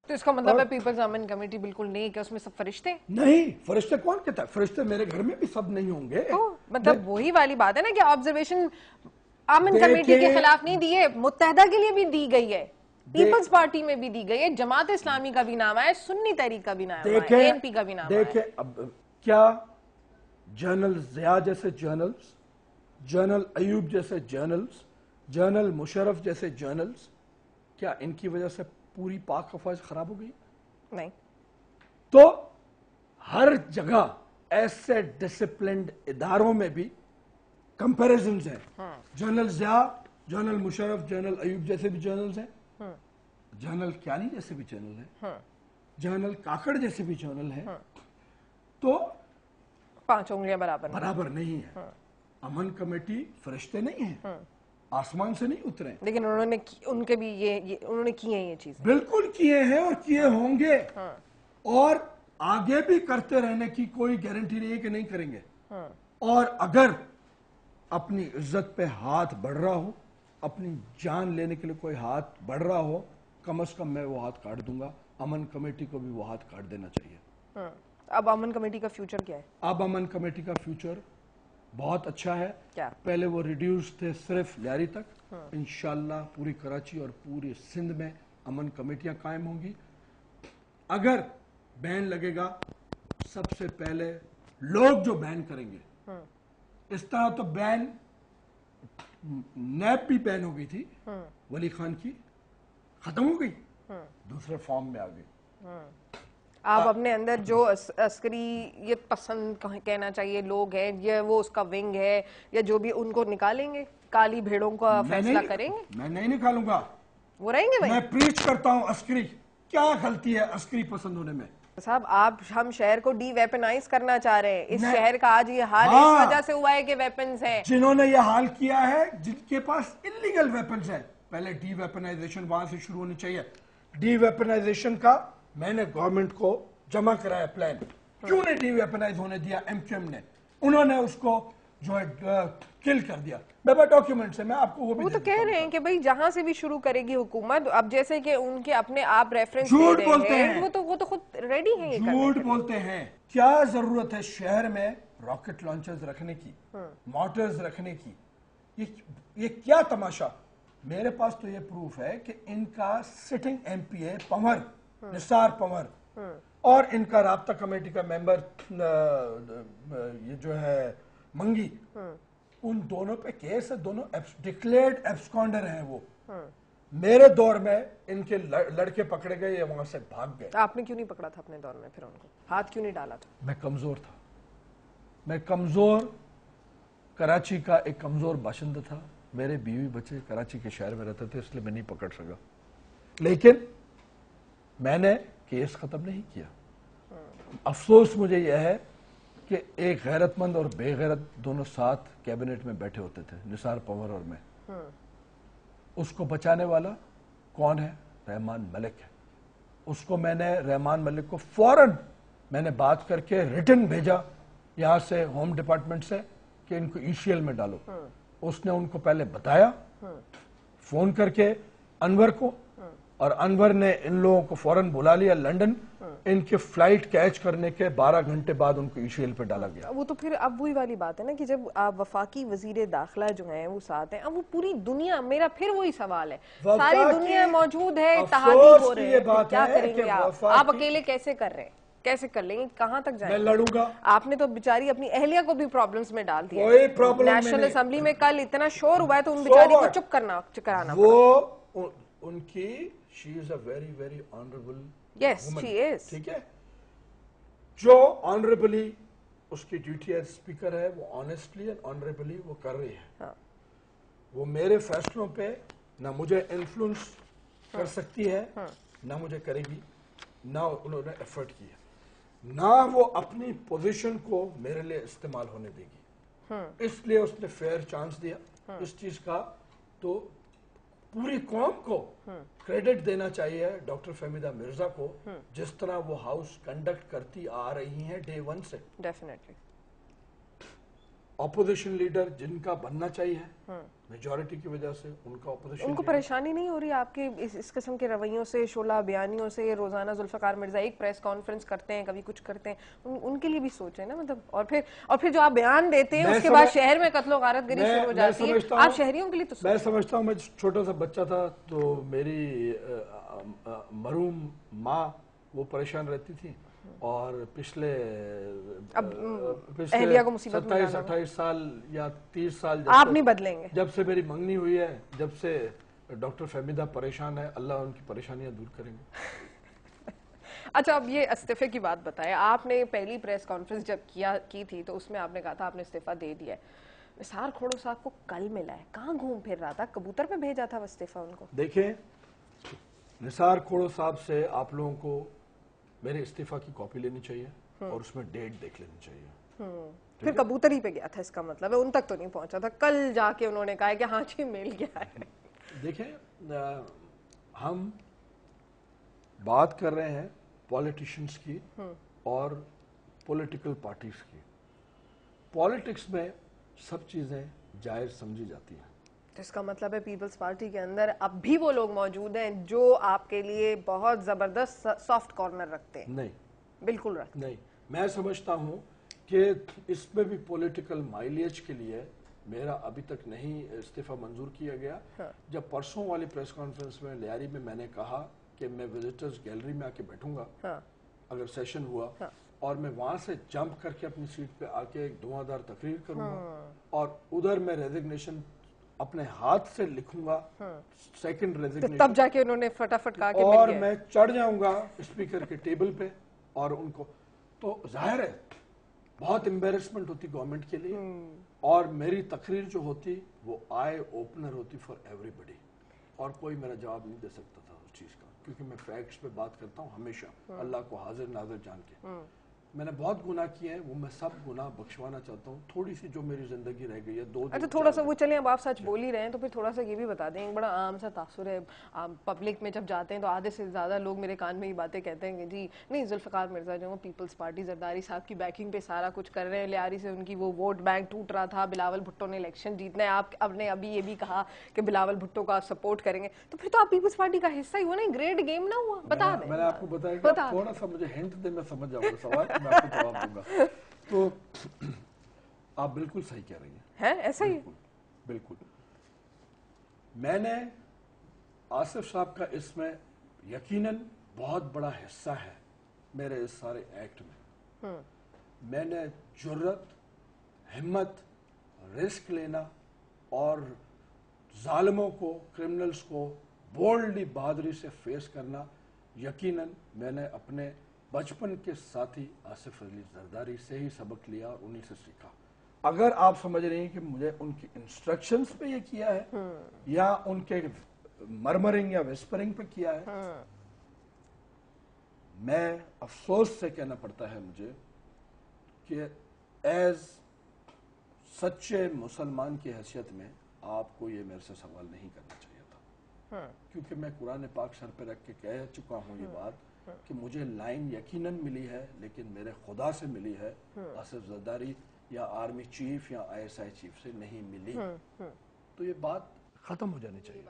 تو اس کا مطلب ہے پیپلز امن کمیٹی بالکل نہیں کہ اس میں سب فرشتے نہیں. فرشتے کون کہتا ہے؟ فرشتے میرے گھر میں بھی سب نہیں ہوں گے. تو مطلب وہی والی بات ہے نا کہ آبزرویشن امن کمیٹی کے خلاف نہیں دی ہے, متحدہ کے لیے بھی دی گئی ہے, پیپلز پارٹی میں بھی دی گئی ہے, جماعت اسلامی کا بھی نام ہے, سنی تحریک کا بھی نام ہے, اے این پی کا بھی نام ہے. دیکھیں اب کیا جنرل ضیاء جیسے جرنلز, جنرل ایوب جیسے جرنلز, جنرل مشرف جیسے جرنلز, کیا ان کی وجہ سے پوری پاک افواج خراب ہو گئی؟ نہیں. تو ہر جگہ ایسے ڈسپلنڈ اداروں میں بھی کمپیریزنز ہیں. General Zia, general Musharraf, general Ayub جیسے بھی جرنلز ہیں, جنرل کیانی جیسے بھی جنرل ہیں, جنرل کاکڑ جیسے بھی جنرل ہیں. تو 5 انگلیاں برابر نہیں ہے. امن کمیٹی فرشتے نہیں ہیں, آسمان سے نہیں اترے, لیکن انہوں نے ان کے بھی انہوں نے کیے ہیں یہ چیزیں. بالکل کیے ہیں اور کیے ہوں گے, اور آگے بھی کرتے رہنے کی کوئی گارنٹی نہیں ہے کہ نہیں کریں گے. اور اگر اپنی عزت پہ ہاتھ بڑھ رہا ہو, اپنی جان لینے کے لیے کوئی ہاتھ بڑھ رہا ہو, کم از کم میں وہ ہاتھ کاٹ دوں گا. امن کمیٹی کو بھی وہ ہاتھ کاٹ دینا چاہیے. اب امن کمیٹی کا فیوچر کیا ہے؟ اب امن کمیٹی کا فیوچر بہت اچھا ہے. کیا؟ پہلے وہ ریڈیوس تھے صرف لیاری تک, انشاءاللہ پوری کراچی اور پوری سندھ میں امن کمیٹیاں قائم ہوں گی. اگر بین لگے گا, سب سے پہلے لوگ جو بین کریں گے, اس طرح تو بین نیب بھی بین ہو گئی تھی ولی خان کی, ختم ہو گئی, دوسرے فارم میں آ گئی. آپ اپنے اندر جو عسکریت پسند کہنا چاہیے لوگ ہیں, یا وہ اس کا ونگ ہے, یا جو بھی, ان کو نکالیں گے, کالی بھیڑوں کا فیصلہ کریں گے؟ میں نہیں نکالوں گا. وہ رہیں گے بھائی. میں پریچ کرتا ہوں عسکری. کیا غلطی ہے عسکری پسند ہونے میں؟ صاحب ہم شہر کو ڈی ویپنائز کرنا چاہ رہے ہیں. اس شہر کا آج یہ حال اس وجہ سے ہوا ہے کہ ویپنز ہیں. جنہوں نے یہ حال کیا ہے, جن کے پاس انلیگل ویپنز ہیں, پہلے ڈی ویپنائزیشن وہاں سے شروع ہونی چاہیے. ڈی ویپنائزیشن کا میں نے گورنمنٹ کو جمع کرایا پلان. کیوں نے ڈی ویپنائز ہونے دیا ایم کیو ایم نے؟ انہوں نے اس کو جو ہے کل کر دیا. میرے ڈاکیومنٹس ہیں, میں آپ کو وہ تو کہہ رہے ہیں کہ بھئی جہاں سے بھی شروع کرے گی حکومت, اب جیسے کہ ان کے اپنے آپ ریفرنس جھوٹ دے بولتے رہے ہیں, ہیں, وہ تو خود ریڈی ہیں یہ کرنے. جھوٹ بولتے ہیں. کیا ضرورت ہے شہر میں راکٹ لانچرز رکھنے کی, مارٹرز رکھنے کی؟ یہ کیا تماشا؟ میرے پاس تو یہ پروف ہے کہ ان کا سٹنگ ایم پی اے پنور, نثار پنور, اور ان کا رابطہ کمیٹی کا ممبر یہ جو ہے منگی, ان دونوں پہ کیس ہے. دونوں ڈکلیئرڈ ایبسکانڈر ہیں. وہ میرے دور میں ان کے لڑکے پکڑے گئے, یہ وہاں سے بھاگ گئے. آپ نے کیوں نہیں پکڑا تھا اپنے دور میں پھر ان کو, ہاتھ کیوں نہیں ڈالا تھا؟ میں کمزور تھا. میں کمزور, کراچی کا ایک کمزور باشندہ تھا. میرے بیوی بچے کراچی کے شہر میں رہتے تھے, اس لیے میں نہیں پکڑ سکا. لیکن میں نے کیس ختم نہیں کیا. افسوس مجھے یہ ہے کہ ایک غیرت مند اور بے غیرت دونوں ساتھ کیبنٹ میں بیٹھے ہوتے تھے, نثار پنور اور میں. اس کو بچانے والا کون ہے؟ رحمان ملک ہے. اس کو میں نے, رحمان ملک کو فوراً میں نے بات کر کے ریٹن بھیجا یہاں سے ہوم ڈپارٹمنٹ سے کہ ان کو ای سی ایل میں ڈالو. اس نے ان کو پہلے بتایا فون کر کے انور کو, اور انور نے ان لوگوں کو فوراً بلا لیا لنڈن. ان کے فلائٹ کیچ کرنے کے 12 گھنٹے بعد ان کو ای سی ایل پہ ڈالا گیا. وہ تو پھر اب وہی والی بات ہے نا کہ جب وفاقی وزیر داخلہ جو ہیں وہ ساتھ ہیں, اب وہ پوری دنیا, میرا پھر وہی سوال ہے, ساری دنیا موجود ہے, اتحادی ہو رہے ہیں, کیا کریں گے آپ اکیلے کیسے کر رہے ہیں, کیسے کر لیں گے, کہاں تک جائیں گے؟ میں لڑوں گا. آپ نے تو بیچاری اپنی اہلیہ کو بھی پرابلمز میں ڈال دیا. کوئی پرابلم نیشنل اسمبلی میں کل اتنا شور ہوا ہے تو ان بیچاری کو چپ کرانا. وہ ان کی she is a very very honorable yes woman. she is. ٹھیک ہے, جو آنریبلی اس کی ڈیوٹی ایز اسپیکر ہے, وہ آنیسٹلی اینڈ آنریبلی وہ کر رہی ہے. وہ میرے فیصلوں پہ نہ مجھے انفلوئنس کر سکتی ہے, نہ مجھے کرے گی, نہ انہوں نے ایفرٹ کیا, نہ وہ اپنی پوزیشن کو میرے لیے استعمال ہونے دے گی. اس لیے اس نے فیئر چانس دیا اس چیز کا. تو پوری قوم کو کریڈٹ دینا چاہیے ڈاکٹر فہمیدہ مرزا کو, جس طرح وہ ہاؤس کنڈکٹ کرتی آ رہی ہیں ڈے 1 سے. ڈیفینیٹلی. اپوزیشن لیڈر جن کا بننا چاہیے میجورٹی کی وجہ سے ان کو پریشانی نہیں ہو رہی آپ کے اس قسم کے رویوں سے, شعلہ بیانیوں سے؟ روزانہ ذوالفقار مرزا ایک پریس کانفرنس کرتے ہیں, کبھی کچھ کرتے ہیں, ان کے لیے بھی سوچیں نا مطلب. اور پھر جو آپ بیان دیتے ہیں اس کے بعد شہر میں قتل و غارت گری شروع ہو جاتی ہے. آپ شہریوں کے لیے تو میں سمجھتا ہوں, میں چھوٹا سا بچہ تھا تو میری مرحوم ماں وہ پریشان رہتی تھی, اور پچھلے 27-28 سال یا 30 سال آپ نہیں بدلیں گے. جب سے میری منگنی ہوئی ہے, جب سے ڈاکٹر فہمیدہ پریشان ہے, اللہ ان کی پریشانیاں دور کریں گے. اچھا, اب یہ استعفے کی بات بتائیں. آپ نے پہلی پریس کانفرنس جب کی تھی تو اس میں آپ نے کہا تھا آپ نے استعفیٰ دے دیا ہے. نثار کھوڑو صاحب کو کل ملا ہے, کہاں گھوم پھر رہا تھا؟ کبوتر پہ بھیجا تھا استعفیٰ ان کو. دیکھیں, نثار کھوڑو صاحب سے آپ لوگوں کو میرے استعفیٰ کی کاپی لینی چاہیے اور اس میں ڈیٹ دیکھ لینی چاہیے. پھر کبوتر ہی پہ گیا تھا, اس کا مطلب ہے ان تک تو نہیں پہنچا تھا. کل جا کے انہوں نے کہا کہ ہاں جی مل گیا ہے. دیکھیں, ہم بات کر رہے ہیں پولیٹیشنز کی اور پولیٹیکل پارٹیز کی. پولیٹکس میں سب چیزیں جائز سمجھی جاتی ہیں. اس کا مطلب ہے پیپلز پارٹی کے اندر اب بھی وہ لوگ موجود ہیں جو آپ کے لیے بہت زبردست سافٹ کارنر رکھتے ہیں. نہیں, بالکل رکھتے نہیں. میں سمجھتا ہوں کہ اس میں بھی پولیٹیکل مائلیج کے لیے میرا ابھی تک نہیں استعفیٰ منظور کیا گیا. جب پرسوں والی پریس کانفرنس میں لیاری میں نے کہا کہ میں وزٹرز گیلری میں آ کے بیٹھوں گا اگر سیشن ہوا, اور میں وہاں سے جمپ کر کے اپنی سیٹ پہ آ کے ایک دھواں دار تقریر کروں گا, اور ادھر میں ریزگنیشن اپنے ہاتھ سے لکھوں گا, سیکنڈ ریزگنیشن, تب جا کے انہوں نے فٹافٹ کہا کہ اور میں چڑھ جاؤں گا اسپیکر کے ٹیبل پہ, اور ان کو تو ظاہر ہے بہت امبیرسمنٹ ہوتی گورنمنٹ کے لیے, اور میری تقریر جو ہوتی وہ آئی اوپنر ہوتی فار ایوری بڈی, اور کوئی میرا جواب نہیں دے سکتا تھا اس چیز کا, کیونکہ میں فیکٹس پہ بات کرتا ہوں ہمیشہ, اللہ کو حاضر ناظر جان کے. میں نے بہت گناہ کیے ہیں, وہ میں سب گناہ بخشوانا چاہتا ہوں. تھوڑی سی جو میری زندگی رہ گئی ہے 2 اچھا تھوڑا سا وہ چلیں, اب آپ سچ بول ہی رہے ہیں تو پھر تھوڑا سا یہ بھی بتا دیں. بڑا عام سا تاثر ہے پبلک میں جب جاتے ہیں تو آدھے سے زیادہ لوگ میرے کان میں یہ باتیں کہتے ہیں کہ جی نہیں ذوالفقار مرزا جو پیپلز پارٹی زرداری صاحب کی بیکنگ پہ سارا کچھ کر رہے ہیں, لیاری سے ان کی وہ ووٹ بینک ٹوٹ رہا تھا, بلاول بھٹو نے الیکشن جیتنا ہے, آپ اب نے ابھی یہ بھی کہا کہ بلاول بھٹو کا سپورٹ کریں گے, تو پھر تو آپ پیپلز پارٹی کا حصہ ہی ہوا نا, گریٹ گیم نہ ہوا. بتا دیں. میں نے آپ کو بتایا, تھوڑا سا مجھے ہنٹ دیں, میں سمجھ جاؤں گا سوال, میں آپ کو جواب دوں گا. تو آپ بالکل صحیح کہہ رہی ہیں. ایسا ہی بالکل. میں نے آصف صاحب کا اس میں یقیناً بہت بڑا حصہ ہے میرے اس سارے ایکٹ میں. میں نے جرت, ہمت, رسک لینا اور ظالموں کو, کرمنلز کو بولڈلی بہادری سے فیس کرنا, یقیناً میں نے اپنے بچپن کے ساتھی آصف علی زرداری سے ہی سبق لیا اور انہی سے سیکھا. اگر آپ سمجھ رہے ہیں کہ مجھے ان کی انسٹرکشنز پہ یہ کیا ہے یا ان کے مرمرنگ یا وسپرنگ پہ کیا ہے, میں افسوس سے کہنا پڑتا ہے مجھے کہ ایز سچے مسلمان کی حیثیت میں آپ کو یہ میرے سے سوال نہیں کرنا چاہیے تھا, کیونکہ میں قرآن پاک سر پہ رکھ کے کہہ چکا ہوں یہ بات کہ مجھے لائن یقیناً ملی ہے, لیکن میرے خدا سے ملی ہے, آصف زرداری یا آرمی چیف یا ISI چیف سے نہیں ملی. تو یہ بات ختم ہو جانی چاہیے.